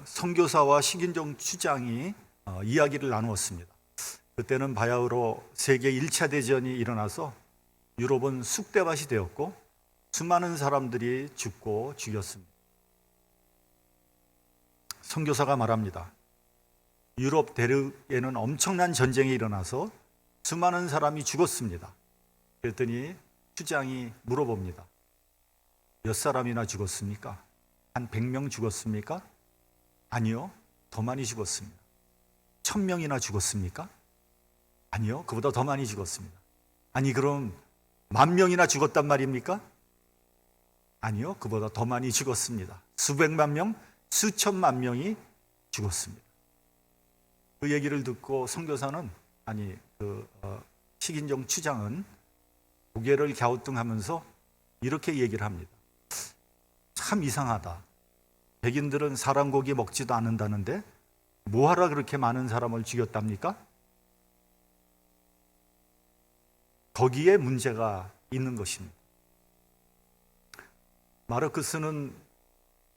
선교사와 식인종 추장이 이야기를 나누었습니다. 그때는 바야흐로 세계 1차 대전이 일어나서 유럽은 쑥대밭이 되었고 수많은 사람들이 죽고 죽였습니다. 선교사가 말합니다. 유럽 대륙에는 엄청난 전쟁이 일어나서 수많은 사람이 죽었습니다. 그랬더니 추장이 물어봅니다. 몇 사람이나 죽었습니까? 한 100명 죽었습니까? 아니요, 더 많이 죽었습니다. 1000명이나 죽었습니까? 아니요, 그보다 더 많이 죽었습니다. 아니, 그럼 10,000명이나 죽었단 말입니까? 아니요, 그보다 더 많이 죽었습니다. 수백만 명, 수천만 명이 죽었습니다. 그 얘기를 듣고 선교사는, 식인종 추장은 고개를 갸우뚱하면서 이렇게 얘기를 합니다. 참 이상하다. 백인들은 사람 고기 먹지도 않는다는데 뭐하러 그렇게 많은 사람을 죽였답니까? 거기에 문제가 있는 것입니다. 마르크스는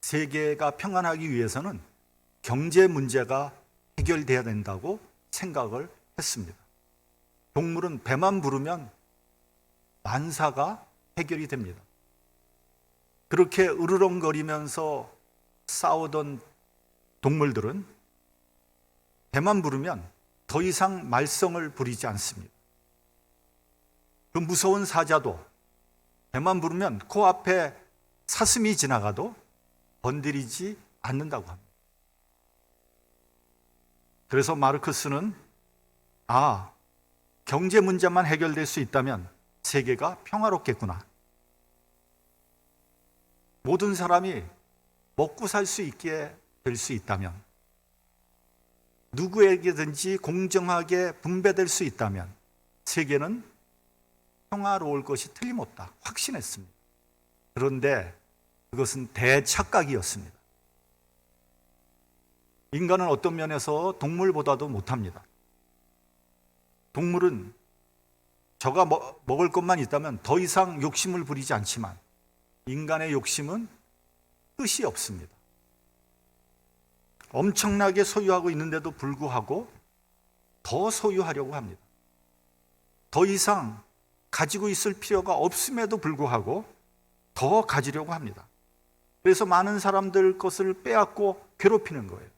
세계가 평안하기 위해서는 경제 문제가 해결돼야 된다고 생각을 했습니다. 동물은 배만 부르면 만사가 해결이 됩니다. 그렇게 으르렁거리면서 싸우던 동물들은 배만 부르면 더 이상 말썽을 부리지 않습니다. 그 무서운 사자도 배만 부르면 코앞에 사슴이 지나가도 건드리지 않는다고 합니다. 그래서 마르크스는 경제 문제만 해결될 수 있다면 세계가 평화롭겠구나. 모든 사람이 먹고 살 수 있게 될 수 있다면, 누구에게든지 공정하게 분배될 수 있다면 세계는 평화로울 것이 틀림없다 확신했습니다. 그런데 그것은 대착각이었습니다. 인간은 어떤 면에서 동물보다도 못합니다. 동물은 저가 먹을 것만 있다면 더 이상 욕심을 부리지 않지만 인간의 욕심은 끝이 없습니다. 엄청나게 소유하고 있는데도 불구하고 더 소유하려고 합니다. 더 이상 가지고 있을 필요가 없음에도 불구하고 더 가지려고 합니다. 그래서 많은 사람들 것을 빼앗고 괴롭히는 거예요.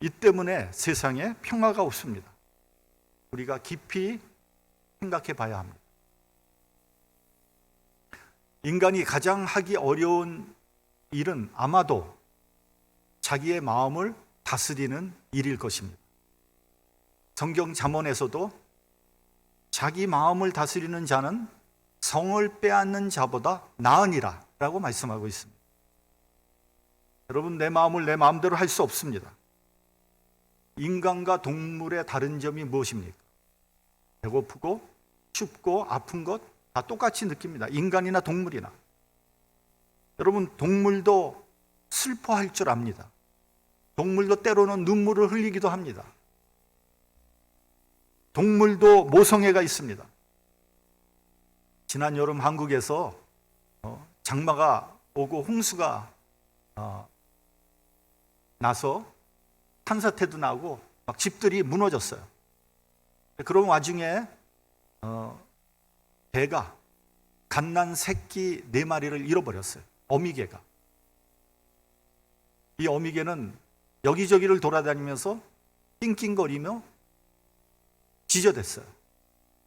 이 때문에 세상에 평화가 없습니다. 우리가 깊이 생각해 봐야 합니다. 인간이 가장 하기 어려운 일은 아마도 자기의 마음을 다스리는 일일 것입니다. 성경 잠언에서도 자기 마음을 다스리는 자는 성을 빼앗는 자보다 나으니라 라고 말씀하고 있습니다. 여러분, 내 마음을 내 마음대로 할 수 없습니다. 인간과 동물의 다른 점이 무엇입니까? 배고프고 춥고 아픈 것 다 똑같이 느낍니다. 인간이나 동물이나. 여러분, 동물도 슬퍼할 줄 압니다. 동물도 때로는 눈물을 흘리기도 합니다. 동물도 모성애가 있습니다. 지난 여름 한국에서 장마가 오고 홍수가 나서 산사태도 나고 막 집들이 무너졌어요. 그런 와중에 개가 갓난 새끼 4마리를 잃어버렸어요. 어미개가. 이 어미개는 여기저기를 돌아다니면서 낑낑거리며 지저댔어요.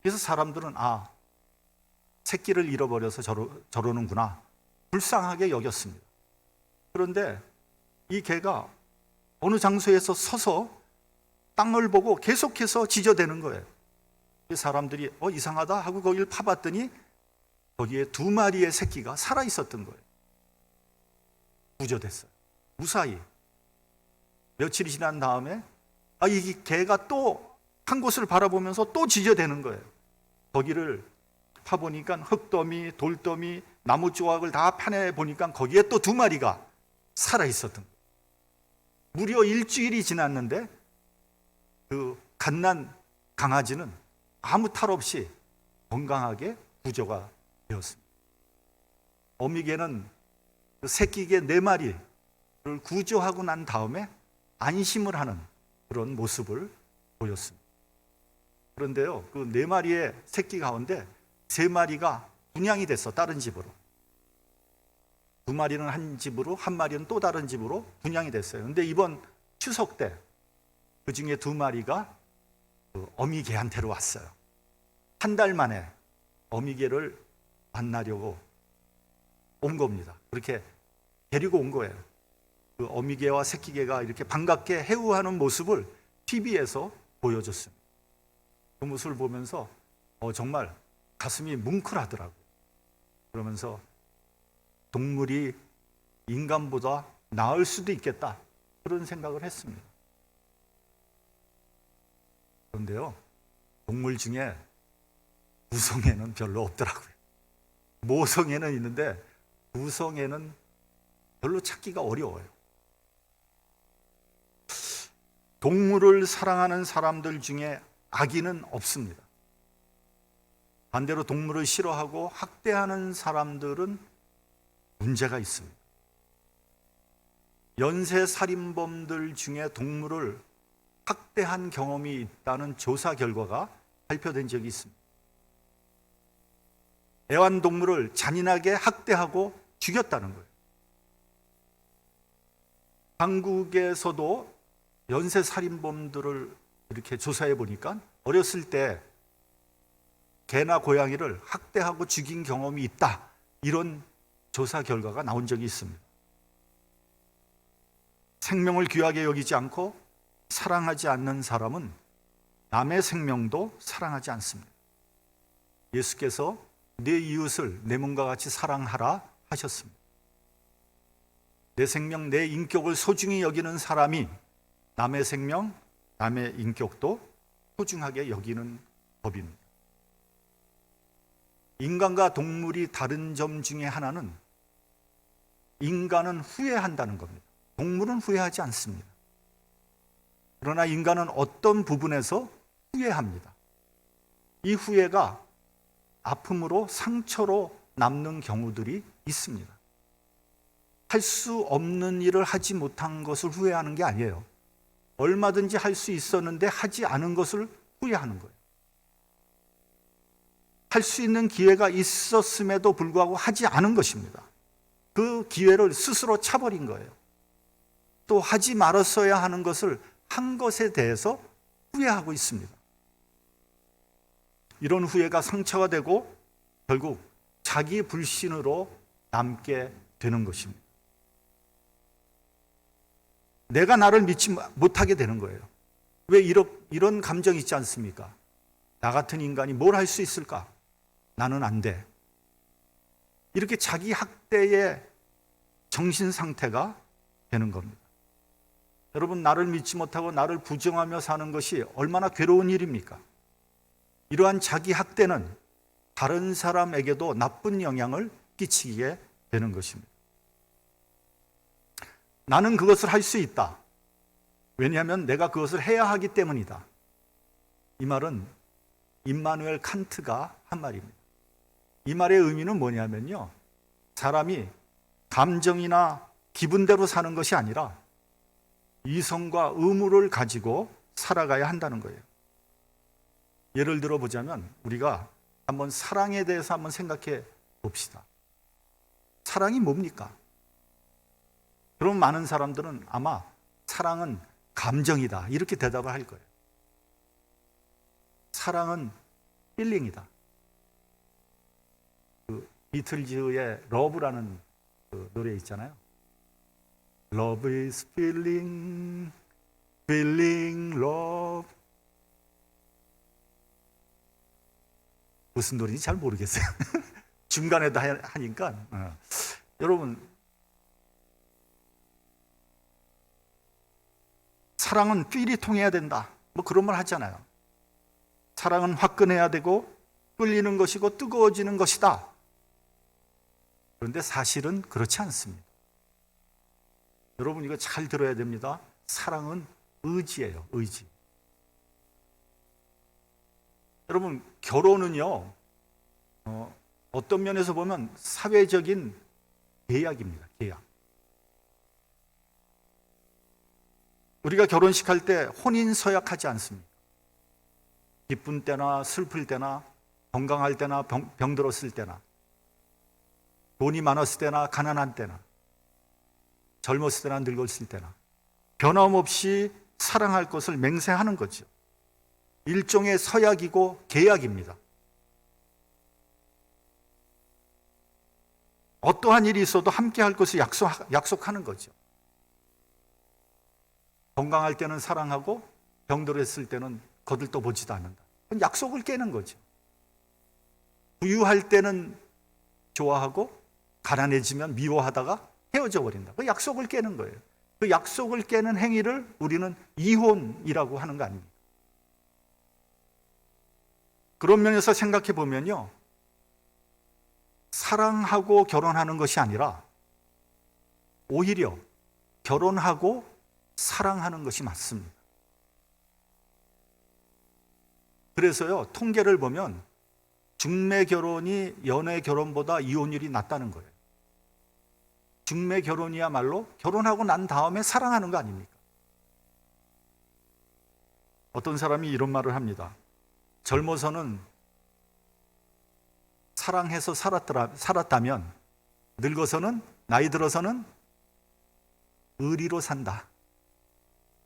그래서 사람들은 새끼를 잃어버려서 저러는구나 불쌍하게 여겼습니다. 그런데 이 개가 어느 장소에서 서서 땅을 보고 계속해서 지저대는 거예요. 사람들이 이상하다 하고 거기를 파봤더니 거기에 2마리의 새끼가 살아있었던 거예요. 구조됐어요. 무사히. 며칠이 지난 다음에 이 개가 또 한 곳을 바라보면서 또 지저대는 거예요. 거기를 파보니까 흙더미, 돌더미, 나무 조각을 다 파내보니까 거기에 또 2마리가 살아있었던 거예요. 무려 일주일이 지났는데 그 갓난 강아지는 아무 탈 없이 건강하게 구조가 되었습니다. 어미개는 그 새끼개 4마리 구조하고 난 다음에 안심을 하는 그런 모습을 보였습니다. 그런데요, 그 4마리의 새끼 가운데 3마리가 분양이 됐어, 다른 집으로. 2마리는 한 집으로, 1마리는 또 다른 집으로 분양이 됐어요. 근데 이번 추석 때 그 중에 2마리가 어미개한테로 왔어요. 한 달 만에 어미개를 만나려고 온 겁니다. 그렇게 데리고 온 거예요. 그 어미개와 새끼개가 이렇게 반갑게 해우하는 모습을 TV에서 보여줬습니다. 그 모습을 보면서 정말 가슴이 뭉클하더라고요. 그러면서 동물이 인간보다 나을 수도 있겠다, 그런 생각을 했습니다. 그런데요, 동물 중에 구성애는 별로 없더라고요. 모성애는 있는데 구성애는 별로 찾기가 어려워요. 동물을 사랑하는 사람들 중에 악인은 없습니다. 반대로 동물을 싫어하고 학대하는 사람들은 문제가 있습니다. 연쇄살인범들 중에 동물을 학대한 경험이 있다는 조사 결과가 발표된 적이 있습니다. 애완동물을 잔인하게 학대하고 죽였다는 거예요. 한국에서도 연쇄살인범들을 이렇게 조사해 보니까 어렸을 때 개나 고양이를 학대하고 죽인 경험이 있다, 이런 조사 결과가 나온 적이 있습니다. 생명을 귀하게 여기지 않고 사랑하지 않는 사람은 남의 생명도 사랑하지 않습니다. 예수께서 내 이웃을 내 몸과 같이 사랑하라 하셨습니다. 내 생명, 내 인격을 소중히 여기는 사람이 남의 생명, 남의 인격도 소중하게 여기는 법입니다. 인간과 동물이 다른 점 중에 하나는 인간은 후회한다는 겁니다. 동물은 후회하지 않습니다. 그러나 인간은 어떤 부분에서 후회합니다. 이 후회가 아픔으로, 상처로 남는 경우들이 있습니다. 할 수 없는 일을 하지 못한 것을 후회하는 게 아니에요. 얼마든지 할 수 있었는데 하지 않은 것을 후회하는 거예요. 할 수 있는 기회가 있었음에도 불구하고 하지 않은 것입니다. 그 기회를 스스로 차버린 거예요. 또 하지 말았어야 하는 것을 한 것에 대해서 후회하고 있습니다. 이런 후회가 상처가 되고 결국 자기 불신으로 남게 되는 것입니다. 내가 나를 믿지 못하게 되는 거예요. 왜 이런 감정이 있지 않습니까? 나 같은 인간이 뭘 할 수 있을까? 나는 안 돼. 이렇게 자기 학대의 정신 상태가 되는 겁니다. 여러분, 나를 믿지 못하고 나를 부정하며 사는 것이 얼마나 괴로운 일입니까? 이러한 자기 학대는 다른 사람에게도 나쁜 영향을 끼치게 되는 것입니다. 나는 그것을 할 수 있다. 왜냐하면 내가 그것을 해야 하기 때문이다. 이 말은 임마누엘 칸트가 한 말입니다. 이 말의 의미는 뭐냐면요, 사람이 감정이나 기분대로 사는 것이 아니라 이성과 의무를 가지고 살아가야 한다는 거예요. 예를 들어 보자면 우리가 한번 사랑에 대해서 한번 생각해 봅시다. 사랑이 뭡니까? 그럼 많은 사람들은 아마 사랑은 감정이다, 이렇게 대답을 할 거예요. 사랑은 필링이다. 그 비틀즈의 러브라는 그 노래 있잖아요. Love is feeling, feeling love. 무슨 노래인지 잘 모르겠어요. 중간에도 하니까. 여러분, 사랑은 필이 통해야 된다, 뭐 그런 말 하잖아요. 사랑은 화끈해야 되고 끌리는 것이고 뜨거워지는 것이다. 그런데 사실은 그렇지 않습니다. 여러분, 이거 잘 들어야 됩니다. 사랑은 의지예요, 의지. 여러분, 결혼은요, 어떤 면에서 보면 사회적인 계약입니다, 계약. 우리가 결혼식 할 때 혼인 서약하지 않습니까? 기쁜 때나 슬플 때나 건강할 때나 병들었을 때나 돈이 많았을 때나 가난한 때나 젊었을 때나 늙었을 때나 변함없이 사랑할 것을 맹세하는 거죠. 일종의 서약이고 계약입니다. 어떠한 일이 있어도 함께 할 것을 약속하는 거죠. 건강할 때는 사랑하고 병들었을 때는 거들떠보지도 않는다. 그건 약속을 깨는 거죠. 부유할 때는 좋아하고 가난해지면 미워하다가 헤어져 버린다. 그 약속을 깨는 거예요. 그 약속을 깨는 행위를 우리는 이혼이라고 하는 거 아닙니까? 그런 면에서 생각해 보면요, 사랑하고 결혼하는 것이 아니라 오히려 결혼하고 사랑하는 것이 맞습니다. 그래서요, 통계를 보면 중매 결혼이 연애 결혼보다 이혼율이 낮다는 거예요. 중매 결혼이야말로 결혼하고 난 다음에 사랑하는 거 아닙니까? 어떤 사람이 이런 말을 합니다. 젊어서는 사랑해서 살았다면 늙어서는, 나이 들어서는 의리로 산다.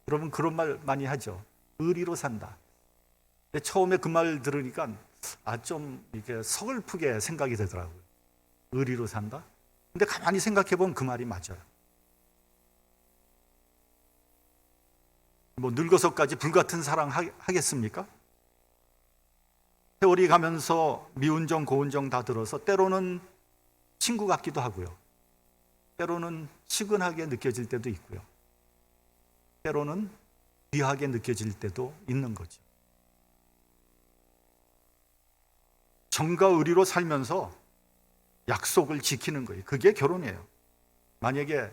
여러분 그런 말 많이 하죠. 의리로 산다. 근데 처음에 그 말 들으니까 좀 이게 서글프게 생각이 되더라고요. 의리로 산다? 근데 가만히 생각해 보면 그 말이 맞아요. 뭐 늙어서까지 불같은 사랑 하겠습니까? 세월이 가면서 미운정 고운정 다 들어서 때로는 친구 같기도 하고요. 때로는 시근하게 느껴질 때도 있고요. 때로는 귀하게 느껴질 때도 있는 거죠. 정과 의리로 살면서 약속을 지키는 거예요. 그게 결혼이에요. 만약에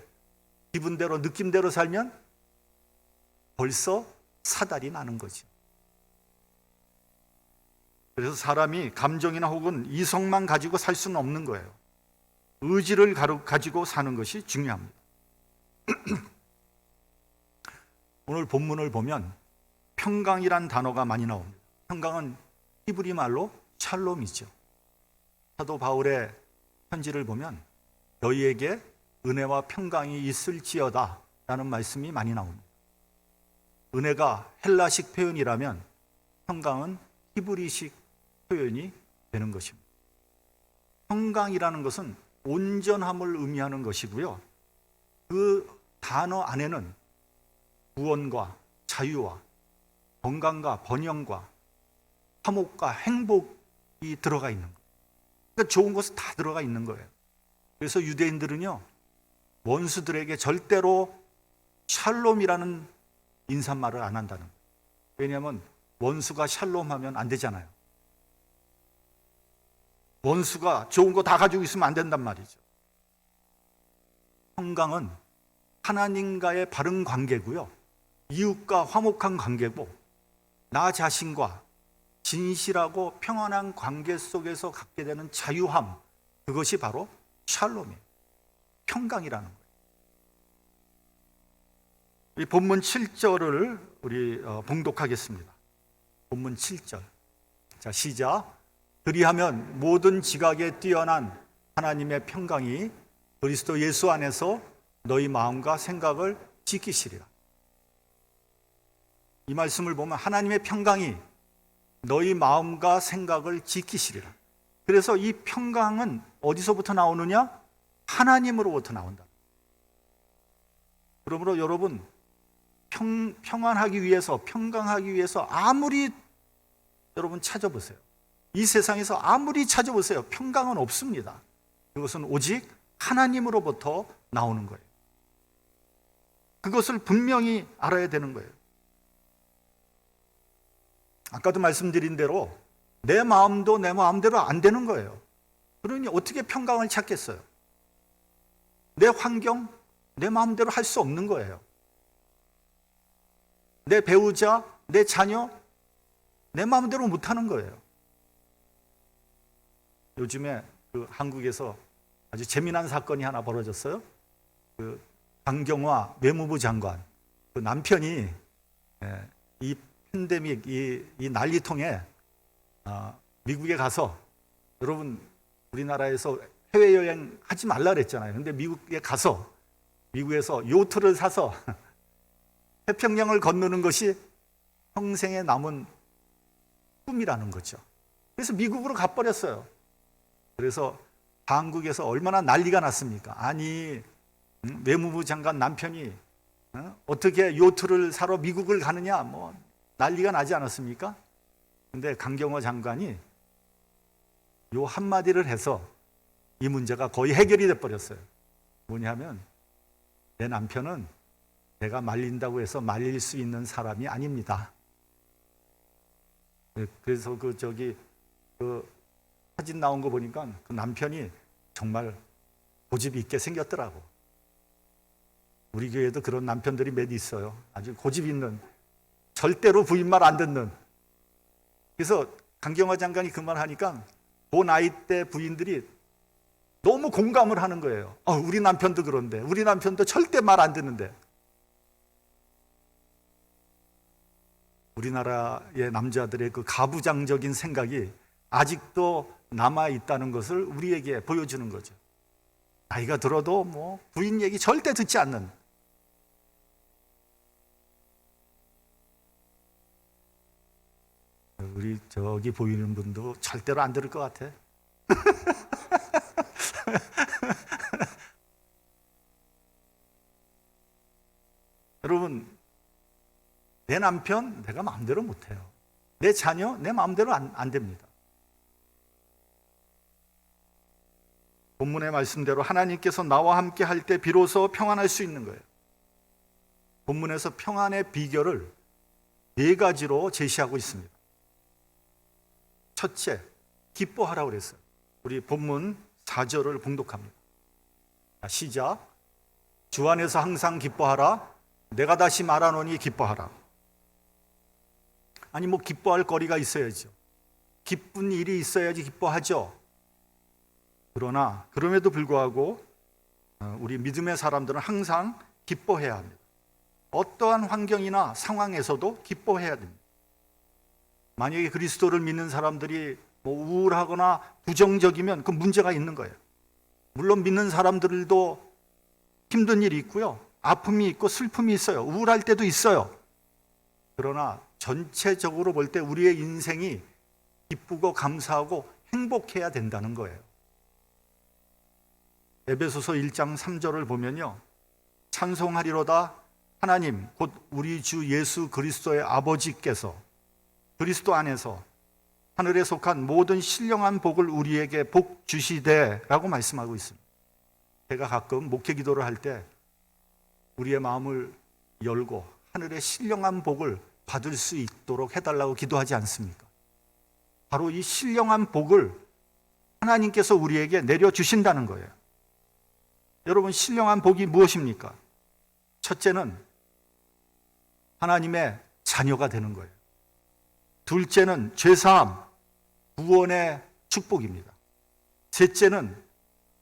기분대로 느낌대로 살면 벌써 사달이 나는 거죠. 그래서 사람이 감정이나 혹은 이성만 가지고 살 수는 없는 거예요. 의지를 가지고 사는 것이 중요합니다. 오늘 본문을 보면 평강이란 단어가 많이 나옵니다. 평강은 히브리 말로 샬롬이죠. 사도 바울의 편지를 보면 너희에게 은혜와 평강이 있을지어다 라는 말씀이 많이 나옵니다. 은혜가 헬라식 표현이라면 평강은 히브리식 표현이 되는 것입니다. 평강이라는 것은 온전함을 의미하는 것이고요. 그 단어 안에는 구원과 자유와 건강과 번영과 화목과 행복이 들어가 있는 거예요. 그러니까 좋은 것은 다 들어가 있는 거예요. 그래서 유대인들은요, 원수들에게 절대로 샬롬이라는 인사말을 안 한다는 거예요. 왜냐하면 원수가 샬롬하면 안 되잖아요. 원수가 좋은 거 다 가지고 있으면 안 된단 말이죠. 평강은 하나님과의 바른 관계고요, 이웃과 화목한 관계고, 나 자신과 진실하고 평안한 관계 속에서 갖게 되는 자유함, 그것이 바로 샬롬이에요. 평강이라는 거예요. 이 본문 7절을 우리 봉독하겠습니다. 본문 7절. 자, 시작. 그리하면 모든 지각에 뛰어난 하나님의 평강이 그리스도 예수 안에서 너희 마음과 생각을 지키시리라. 이 말씀을 보면 하나님의 평강이 너희 마음과 생각을 지키시리라. 그래서 이 평강은 어디서부터 나오느냐? 하나님으로부터 나온다. 그러므로 여러분, 평안하기 위해서, 평강하기 위해서 아무리 여러분 찾아보세요. 이 세상에서 아무리 찾아보세요. 평강은 없습니다. 그것은 오직 하나님으로부터 나오는 거예요. 그것을 분명히 알아야 되는 거예요. 아까도 말씀드린 대로 내 마음도 내 마음대로 안 되는 거예요. 그러니 어떻게 평강을 찾겠어요? 내 환경, 내 마음대로 할 수 없는 거예요. 내 배우자, 내 자녀, 내 마음대로 못하는 거예요. 요즘에 한국에서 아주 재미난 사건이 하나 벌어졌어요. 강경화 외무부 장관, 그 남편이 이 팬데믹, 이 난리통에 미국에 가서, 여러분 우리나라에서 해외여행 하지 말라 그랬잖아요. 근데 미국에 가서 미국에서 요트를 사서 태평양을 건너는 것이 평생에 남은 꿈이라는 거죠. 그래서 미국으로 가버렸어요. 그래서 한국에서 얼마나 난리가 났습니까? 아니, 외무부 장관 남편이 어떻게 요트를 사러 미국을 가느냐, 뭐 난리가 나지 않았습니까? 근데 강경화 장관이 요 한마디를 해서 이 문제가 거의 해결이 돼 버렸어요. 뭐냐면, 내 남편은 내가 말린다고 해서 말릴 수 있는 사람이 아닙니다. 그래서 그 사진 나온 거 보니까 그 남편이 정말 고집이 있게 생겼더라고. 우리 교회에도 그런 남편들이 몇 있어요. 아주 고집 있는, 절대로 부인 말 안 듣는. 그래서 강경화 장관이 그 말 하니까 그 나이 때 부인들이 너무 공감을 하는 거예요. 우리 남편도 그런데, 우리 남편도 절대 말 안 듣는데. 우리나라의 남자들의 그 가부장적인 생각이 아직도 남아 있다는 것을 우리에게 보여주는 거죠. 나이가 들어도 뭐 부인 얘기 절대 듣지 않는. 우리 저기 보이는 분도 절대로 안 들을 것 같아. 여러분, 내 남편 내가 마음대로 못해요. 내 자녀 내 마음대로 안 됩니다. 본문의 말씀대로 하나님께서 나와 함께 할 때 비로소 평안할 수 있는 거예요. 본문에서 평안의 비결을 4가지로 제시하고 있습니다. 첫째, 기뻐하라고 그랬어요. 우리 본문 4절을 봉독합니다. 시작. 주 안에서 항상 기뻐하라. 내가 다시 말하노니 기뻐하라. 아니, 뭐 기뻐할 거리가 있어야죠. 기쁜 일이 있어야지 기뻐하죠. 그러나 그럼에도 불구하고 우리 믿음의 사람들은 항상 기뻐해야 합니다. 어떠한 환경이나 상황에서도 기뻐해야 됩니다. 만약에 그리스도를 믿는 사람들이 뭐 우울하거나 부정적이면 그 문제가 있는 거예요. 물론 믿는 사람들도 힘든 일이 있고요, 아픔이 있고 슬픔이 있어요. 우울할 때도 있어요. 그러나 전체적으로 볼 때 우리의 인생이 기쁘고 감사하고 행복해야 된다는 거예요. 에베소서 1장 3절을 보면요, 찬송하리로다 하나님 곧 우리 주 예수 그리스도의 아버지께서 그리스도 안에서 하늘에 속한 모든 신령한 복을 우리에게 복 주시되라고 말씀하고 있습니다. 제가 가끔 목회 기도를 할 때 우리의 마음을 열고 하늘의 신령한 복을 받을 수 있도록 해달라고 기도하지 않습니까? 바로 이 신령한 복을 하나님께서 우리에게 내려주신다는 거예요. 여러분, 신령한 복이 무엇입니까? 첫째는 하나님의 자녀가 되는 거예요. 둘째는 죄사함, 구원의 축복입니다. 셋째는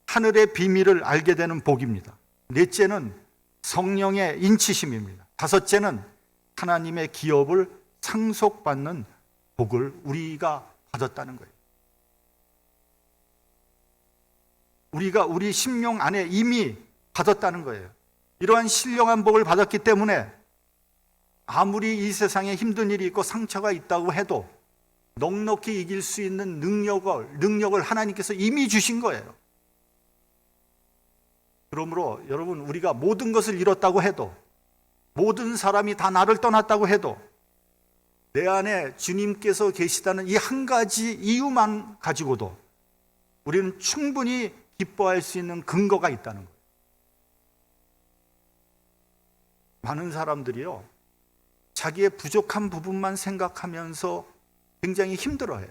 하늘의 비밀을 알게 되는 복입니다. 넷째는 성령의 인치심입니다. 다섯째는 하나님의 기업을 상속받는 복을 우리가 받았다는 거예요. 우리가 우리 심령 안에 이미 받았다는 거예요. 이러한 신령한 복을 받았기 때문에 아무리 이 세상에 힘든 일이 있고 상처가 있다고 해도 넉넉히 이길 수 있는 능력을 하나님께서 이미 주신 거예요. 그러므로 여러분, 우리가 모든 것을 잃었다고 해도, 모든 사람이 다 나를 떠났다고 해도 내 안에 주님께서 계시다는 이 한 가지 이유만 가지고도 우리는 충분히 기뻐할 수 있는 근거가 있다는 거예요. 많은 사람들이요, 자기의 부족한 부분만 생각하면서 굉장히 힘들어해요.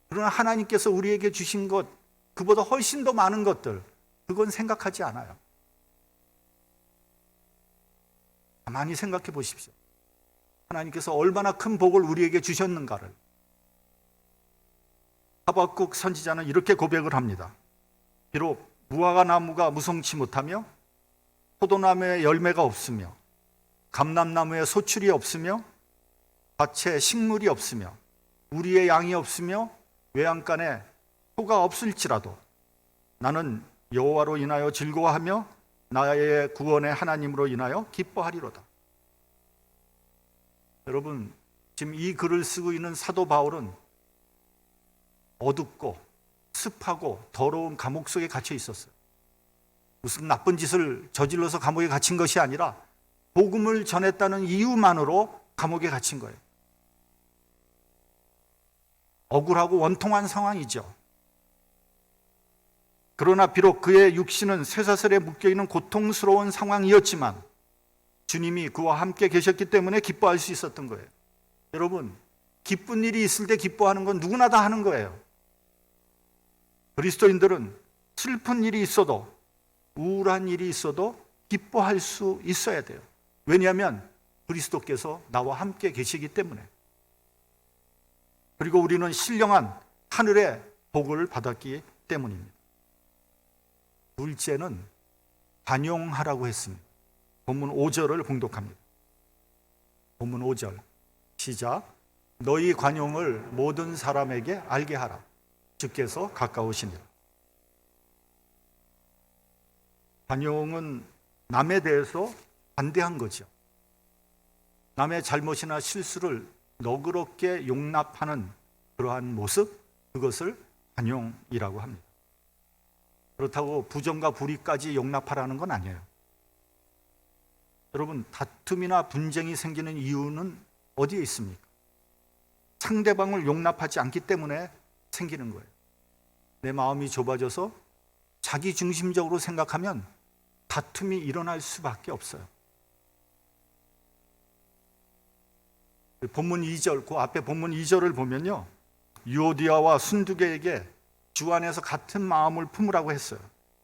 그러나 하나님께서 우리에게 주신 것, 그보다 훨씬 더 많은 것들, 그건 생각하지 않아요. 가만히 생각해 보십시오. 하나님께서 얼마나 큰 복을 우리에게 주셨는가를. 하박국 선지자는 이렇게 고백을 합니다. 비록 무화과 나무가 무성치 못하며 포도나무에 열매가 없으며 감람나무에 소출이 없으며 밭에 식물이 없으며 우리의 양이 없으며 외양간에 소가 없을지라도 나는 여호와로 인하여 즐거워하며 나의 구원의 하나님으로 인하여 기뻐하리로다. 여러분, 지금 이 글을 쓰고 있는 사도 바울은 어둡고 습하고 더러운 감옥 속에 갇혀 있었어요. 무슨 나쁜 짓을 저질러서 감옥에 갇힌 것이 아니라 복음을 전했다는 이유만으로 감옥에 갇힌 거예요. 억울하고 원통한 상황이죠. 그러나 비록 그의 육신은 쇠사슬에 묶여있는 고통스러운 상황이었지만 주님이 그와 함께 계셨기 때문에 기뻐할 수 있었던 거예요. 여러분, 기쁜 일이 있을 때 기뻐하는 건 누구나 다 하는 거예요. 그리스도인들은 슬픈 일이 있어도 우울한 일이 있어도 기뻐할 수 있어야 돼요. 왜냐하면 그리스도께서 나와 함께 계시기 때문에. 그리고 우리는 신령한 하늘의 복을 받았기 때문입니다. 둘째는 관용하라고 했습니다. 본문 5절을 봉독합니다. 본문 5절 시작. 너희 관용을 모든 사람에게 알게 하라. 주께서 가까우시니라. 관용은 남에 대해서 반대한 거죠. 남의 잘못이나 실수를 너그럽게 용납하는 그러한 모습, 그것을 관용이라고 합니다. 그렇다고 부정과 불의까지 용납하라는 건 아니에요. 여러분, 다툼이나 분쟁이 생기는 이유는 어디에 있습니까? 상대방을 용납하지 않기 때문에 생기는 거예요. 내 마음이 좁아져서 자기 중심적으로 생각하면 다툼이 일어날 수밖에 없어요. 본문 2절, 그 앞에 본문 2절을 보면요, 유오디아와 순두계에게 주 안에서 같은 마음을 품으라고 했어요.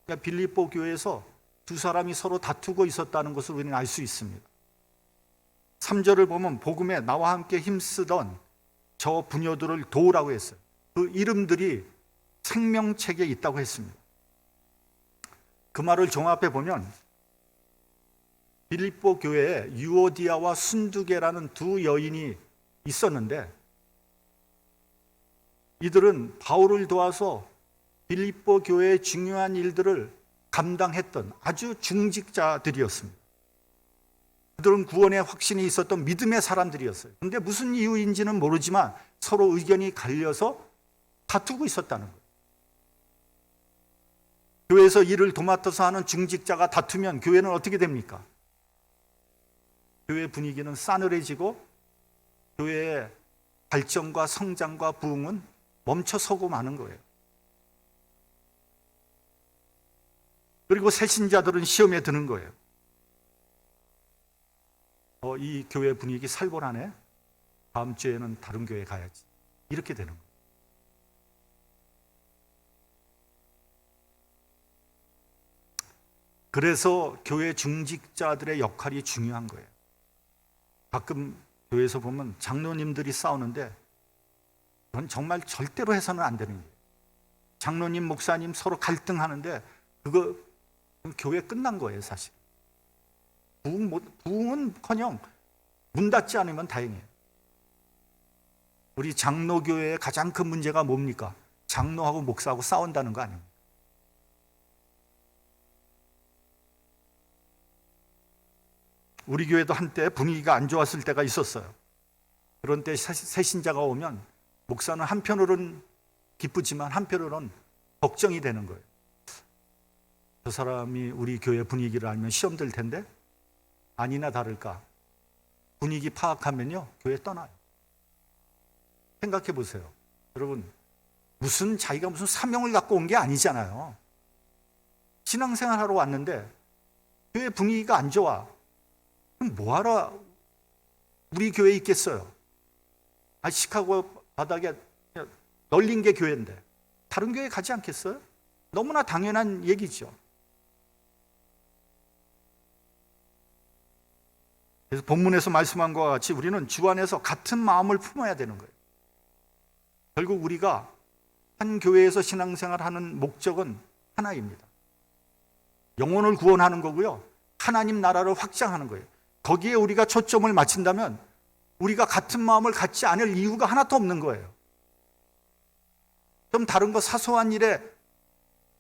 그러니까 빌립보 교회에서 두 사람이 서로 다투고 있었다는 것을 우리는 알 수 있습니다. 3절을 보면 복음에 나와 함께 힘쓰던 저 부녀들을 도우라고 했어요. 그 이름들이 생명책에 있다고 했습니다. 그 말을 종합해 보면 빌립보 교회에 유오디아와 순두계라는 두 여인이 있었는데 이들은 바울을 도와서 빌립보 교회의 중요한 일들을 감당했던 아주 중직자들이었습니다. 그들은 구원의 확신이 있었던 믿음의 사람들이었어요. 그런데 무슨 이유인지는 모르지만 서로 의견이 갈려서 다투고 있었다는 거예요. 교회에서 일을 도맡아서 하는 중직자가 다투면 교회는 어떻게 됩니까? 교회 분위기는 싸늘해지고 교회의 발전과 성장과 부흥은 멈춰서고 마는 거예요. 그리고 새신자들은 시험에 드는 거예요. 이 교회 분위기 살벌하네. 다음 주에는 다른 교회 가야지. 이렇게 되는 거예요. 그래서 교회 중직자들의 역할이 중요한 거예요. 가끔 교회에서 보면 장로님들이 싸우는데 그건 정말 절대로 해서는 안 되는 거예요. 장로님, 목사님 서로 갈등하는데 그거 교회 끝난 거예요, 사실. 부흥은커녕 문 닫지 않으면 다행이에요. 우리 장로교회의 가장 큰 문제가 뭡니까? 장로하고 목사하고 싸운다는 거 아닙니까? 우리 교회도 한때 분위기가 안 좋았을 때가 있었어요. 그런 때 새 신자가 오면 목사는 한편으로는 기쁘지만 한편으로는 걱정이 되는 거예요. 저 사람이 우리 교회 분위기를 알면 시험 들 텐데 아니나 다를까 분위기 파악하면요 교회 떠나요. 생각해 보세요. 여러분, 자기가 무슨 사명을 갖고 온 게 아니잖아요. 신앙생활 하러 왔는데 교회 분위기가 안 좋아. 그럼 뭐하러 우리 교회에 있겠어요? 시카고 바닥에 널린 게 교회인데 다른 교회 가지 않겠어요? 너무나 당연한 얘기죠. 그래서 본문에서 말씀한 것과 같이 우리는 주 안에서 같은 마음을 품어야 되는 거예요. 결국 우리가 한 교회에서 신앙생활하는 목적은 하나입니다. 영혼을 구원하는 거고요. 하나님 나라를 확장하는 거예요. 거기에 우리가 초점을 맞춘다면 우리가 같은 마음을 갖지 않을 이유가 하나도 없는 거예요. 좀 다른 거 사소한 일에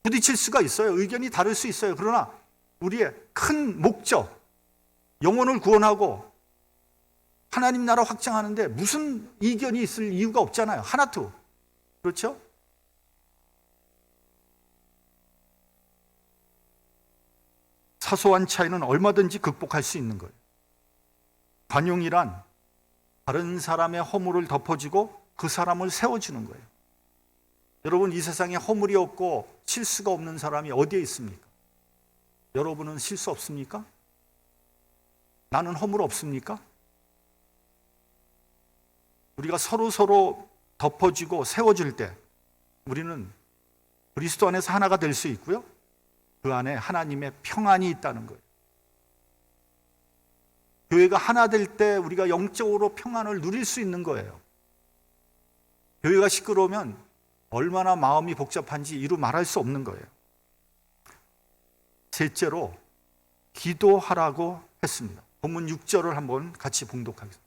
부딪힐 수가 있어요. 의견이 다를 수 있어요. 그러나 우리의 큰 목적, 영혼을 구원하고 하나님 나라 확장하는데 무슨 이견이 있을 이유가 없잖아요. 하나도. 그렇죠? 사소한 차이는 얼마든지 극복할 수 있는 거예요. 관용이란 다른 사람의 허물을 덮어주고 그 사람을 세워주는 거예요. 여러분, 이 세상에 허물이 없고 실수가 없는 사람이 어디에 있습니까? 여러분은 실수 없습니까? 나는 허물 없습니까? 우리가 서로 덮어주고 세워줄 때 우리는 그리스도 안에서 하나가 될 수 있고요. 그 안에 하나님의 평안이 있다는 거예요. 교회가 하나 될 때 우리가 영적으로 평안을 누릴 수 있는 거예요. 교회가 시끄러우면 얼마나 마음이 복잡한지 이루 말할 수 없는 거예요. 셋째로 기도하라고 했습니다. 본문 6절을 한번 같이 봉독하겠습니다.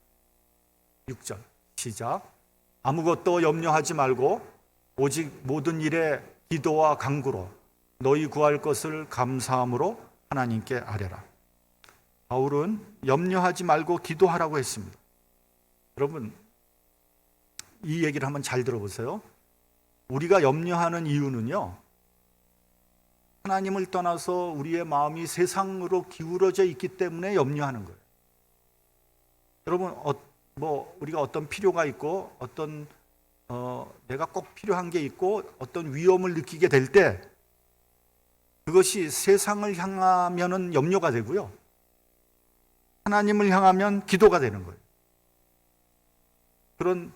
6절 시작. 아무것도 염려하지 말고 오직 모든 일에 기도와 간구로 너희 구할 것을 감사함으로 하나님께 아뢰라. 바울은 염려하지 말고 기도하라고 했습니다. 여러분, 이 얘기를 한번 잘 들어보세요. 우리가 염려하는 이유는요, 하나님을 떠나서 우리의 마음이 세상으로 기울어져 있기 때문에 염려하는 거예요. 여러분, 우리가 어떤 필요가 있고 어떤 내가 꼭 필요한 게 있고 어떤 위험을 느끼게 될 때 그것이 세상을 향하면은 염려가 되고요, 하나님을 향하면 기도가 되는 거예요. 그런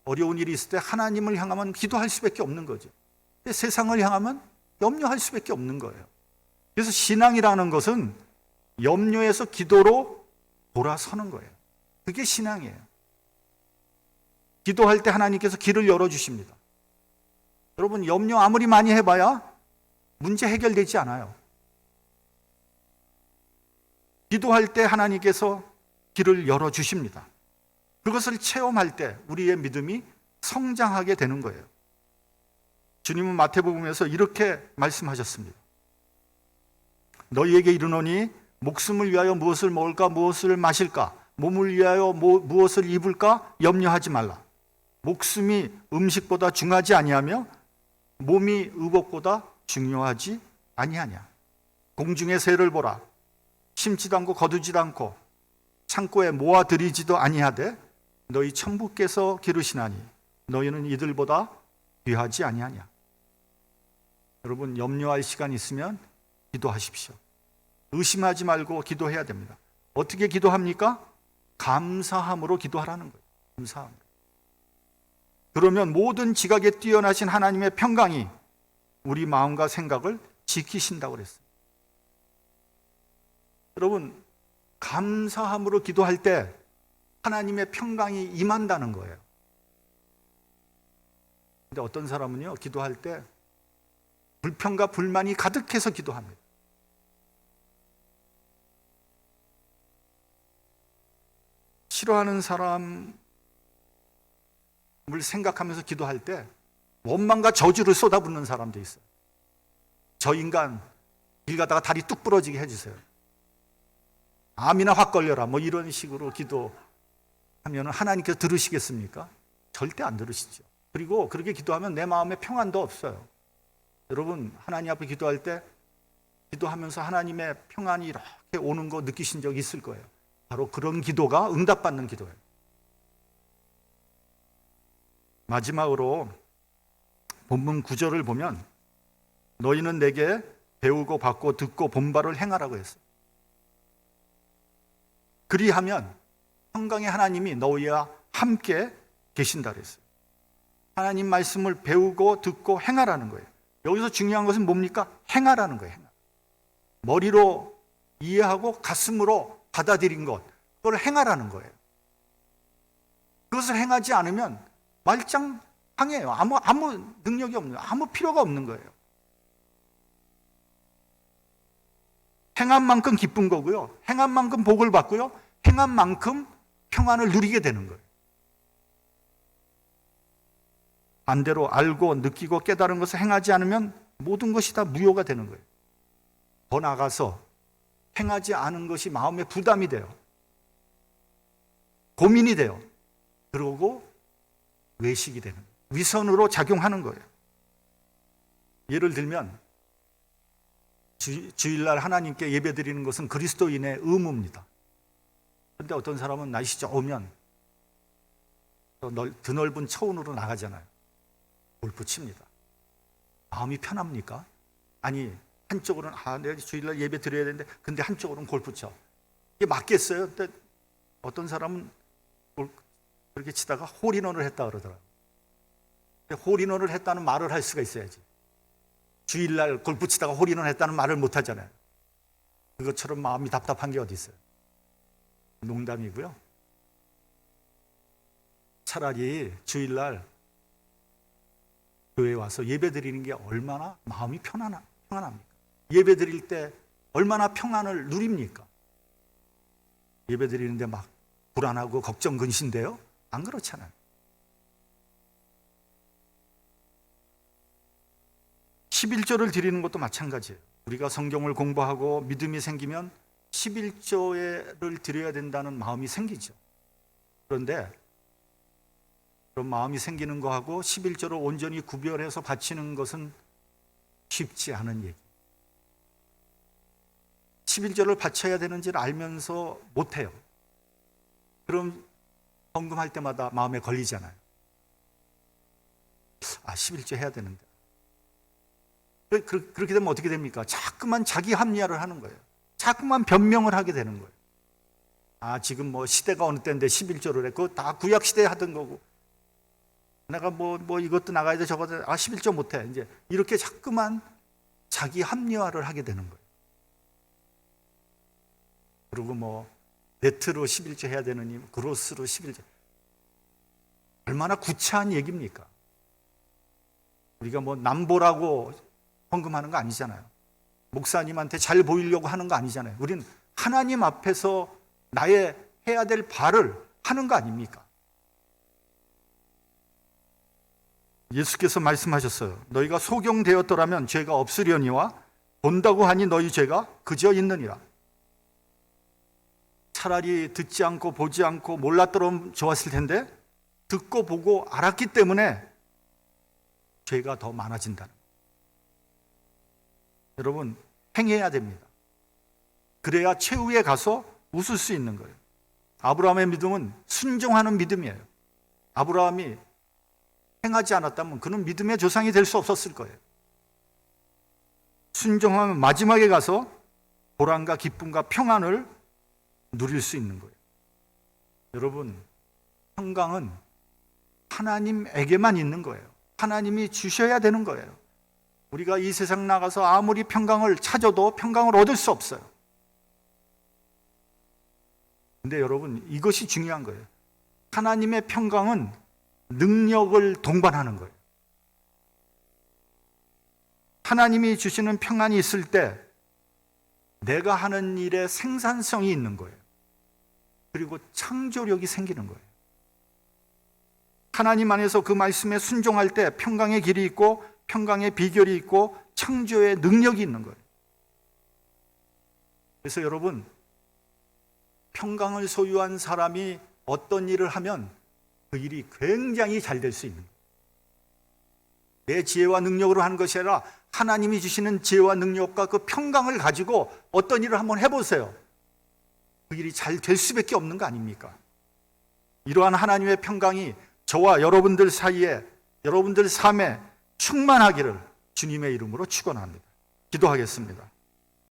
어려운 일이 있을 때 하나님을 향하면 기도할 수밖에 없는 거죠. 근데 세상을 향하면 염려할 수밖에 없는 거예요. 그래서 신앙이라는 것은 염려에서 기도로 돌아서는 거예요. 그게 신앙이에요. 기도할 때 하나님께서 길을 열어주십니다. 여러분, 염려 아무리 많이 해봐야 문제 해결되지 않아요. 기도할 때 하나님께서 길을 열어주십니다. 그것을 체험할 때 우리의 믿음이 성장하게 되는 거예요. 주님은 마태복음에서 이렇게 말씀하셨습니다. 너희에게 이르노니 목숨을 위하여 무엇을 먹을까 무엇을 마실까 몸을 위하여 무엇을 입을까 염려하지 말라. 목숨이 음식보다 중하지 아니하며 몸이 의복보다 중요하지 아니하냐. 공중의 새를 보라. 심지도 않고 거두지도 않고 창고에 모아들이지도 아니하되 너희 천부께서 기르시나니 너희는 이들보다 귀하지 아니하냐. 여러분, 염려할 시간 있으면 기도하십시오. 의심하지 말고 기도해야 됩니다. 어떻게 기도합니까? 감사함으로 기도하라는 거예요. 감사함. 그러면 모든 지각에 뛰어나신 하나님의 평강이 우리 마음과 생각을 지키신다고 그랬어요. 여러분, 감사함으로 기도할 때 하나님의 평강이 임한다는 거예요. 근데 어떤 사람은요, 기도할 때 불평과 불만이 가득해서 기도합니다. 싫어하는 사람을 생각하면서 기도할 때 원망과 저주를 쏟아붓는 사람도 있어요. 저 인간 길 가다가 다리 뚝 부러지게 해주세요. 암이나 확 걸려라. 이런 식으로 기도하면 하나님께서 들으시겠습니까? 절대 안 들으시죠. 그리고 그렇게 기도하면 내 마음에 평안도 없어요. 여러분, 하나님 앞에 기도할 때 기도하면서 하나님의 평안이 이렇게 오는 거 느끼신 적 있을 거예요. 바로 그런 기도가 응답받는 기도예요. 마지막으로 본문 9절을 보면 너희는 내게 배우고 받고 듣고 본 바를 행하라고 했어요. 그리하면 평강의 하나님이 너희와 함께 계신다 그랬어요. 하나님 말씀을 배우고 듣고 행하라는 거예요. 여기서 중요한 것은 뭡니까? 행하라는 거예요. 머리로 이해하고 가슴으로 받아들인 것, 그걸 행하라는 거예요. 그것을 행하지 않으면 말짱항해요. 아무 능력이 없는 거예요. 아무 필요가 없는 거예요. 행한 만큼 기쁜 거고요. 행한 만큼 복을 받고요. 행한 만큼 평안을 누리게 되는 거예요. 반대로 알고 느끼고 깨달은 것을 행하지 않으면 모든 것이 다 무효가 되는 거예요. 더 나아가서 행하지 않은 것이 마음에 부담이 돼요. 고민이 돼요. 그러고 외식이 되는 거예요. 위선으로 작용하는 거예요. 예를 들면 주일날 하나님께 예배드리는 것은 그리스도인의 의무입니다. 그런데 어떤 사람은 날씨 좋으면 드넓은 초원으로 나가잖아요. 골프 칩니다. 마음이 편합니까? 아니, 한쪽으로는 내가 주일날 예배 드려야 되는데 근데 한쪽으로는 골프 쳐. 이게 맞겠어요? 근데 어떤 사람은 그렇게 치다가 홀인원을 했다 그러더라고요. 홀인원을 했다는 말을 할 수가 있어야지. 주일날 골프 치다가 홀인원 했다는 말을 못 하잖아요. 그것처럼 마음이 답답한 게 어디 있어요? 농담이고요. 차라리 주일날 교회에 와서 예배 드리는 게 얼마나 마음이 평안합니까? 예배 드릴 때 얼마나 평안을 누립니까? 예배 드리는데 막 불안하고 걱정 근심돼요? 안 그렇잖아요. 11조를 드리는 것도 마찬가지예요. 우리가 성경을 공부하고 믿음이 생기면 11조를 드려야 된다는 마음이 생기죠. 그런데 그런 마음이 생기는 거하고 11조를 온전히 구별해서 바치는 것은 쉽지 않은 얘기. 11조를 바쳐야 되는지를 알면서 못해요. 그럼 헌금할 때마다 마음에 걸리잖아요. 11조 해야 되는데. 그렇게 되면 어떻게 됩니까? 자꾸만 자기 합리화를 하는 거예요. 자꾸만 변명을 하게 되는 거예요. 지금 뭐 시대가 어느 때인데 11조를 해. 그거 다 구약 시대에 하던 거고. 내가 뭐 이것도 나가야 돼, 저것도 11조 못 해. 이제 이렇게 자꾸만 자기 합리화를 하게 되는 거예요. 그리고 뭐 네트로 11조 해야 되느니 그로스로 11조. 얼마나 구차한 얘기입니까? 우리가 뭐 남보라고 헌금하는 거 아니잖아요. 목사님한테 잘 보이려고 하는 거 아니잖아요. 우린 하나님 앞에서 나의 해야 될 바를 하는 거 아닙니까? 예수께서 말씀하셨어요. 너희가 소경되었더라면 죄가 없으려니와 본다고 하니 너희 죄가 그저 있느니라. 차라리 듣지 않고 보지 않고 몰랐더라면 좋았을 텐데 듣고 보고 알았기 때문에 죄가 더 많아진다는 거예요. 여러분, 행해야 됩니다. 그래야 최후에 가서 웃을 수 있는 거예요. 아브라함의 믿음은 순종하는 믿음이에요. 아브라함이 행하지 않았다면 그는 믿음의 조상이 될 수 없었을 거예요. 순종하면 마지막에 가서 보람과 기쁨과 평안을 누릴 수 있는 거예요. 여러분, 평강은 하나님에게만 있는 거예요. 하나님이 주셔야 되는 거예요. 우리가 이 세상 나가서 아무리 평강을 찾아도 평강을 얻을 수 없어요. 근데 여러분, 이것이 중요한 거예요. 하나님의 평강은 능력을 동반하는 거예요. 하나님이 주시는 평안이 있을 때 내가 하는 일에 생산성이 있는 거예요. 그리고 창조력이 생기는 거예요. 하나님 안에서 그 말씀에 순종할 때 평강의 길이 있고 평강의 비결이 있고 창조의 능력이 있는 거예요. 그래서 여러분, 평강을 소유한 사람이 어떤 일을 하면 그 일이 굉장히 잘 될 수 있는 거예요. 내 지혜와 능력으로 하는 것이 아니라 하나님이 주시는 지혜와 능력과 그 평강을 가지고 어떤 일을 한번 해보세요. 그 일이 잘 될 수밖에 없는 거 아닙니까? 이러한 하나님의 평강이 저와 여러분들 사이에, 여러분들 삶에 충만하기를 주님의 이름으로 축원합니다. 기도하겠습니다.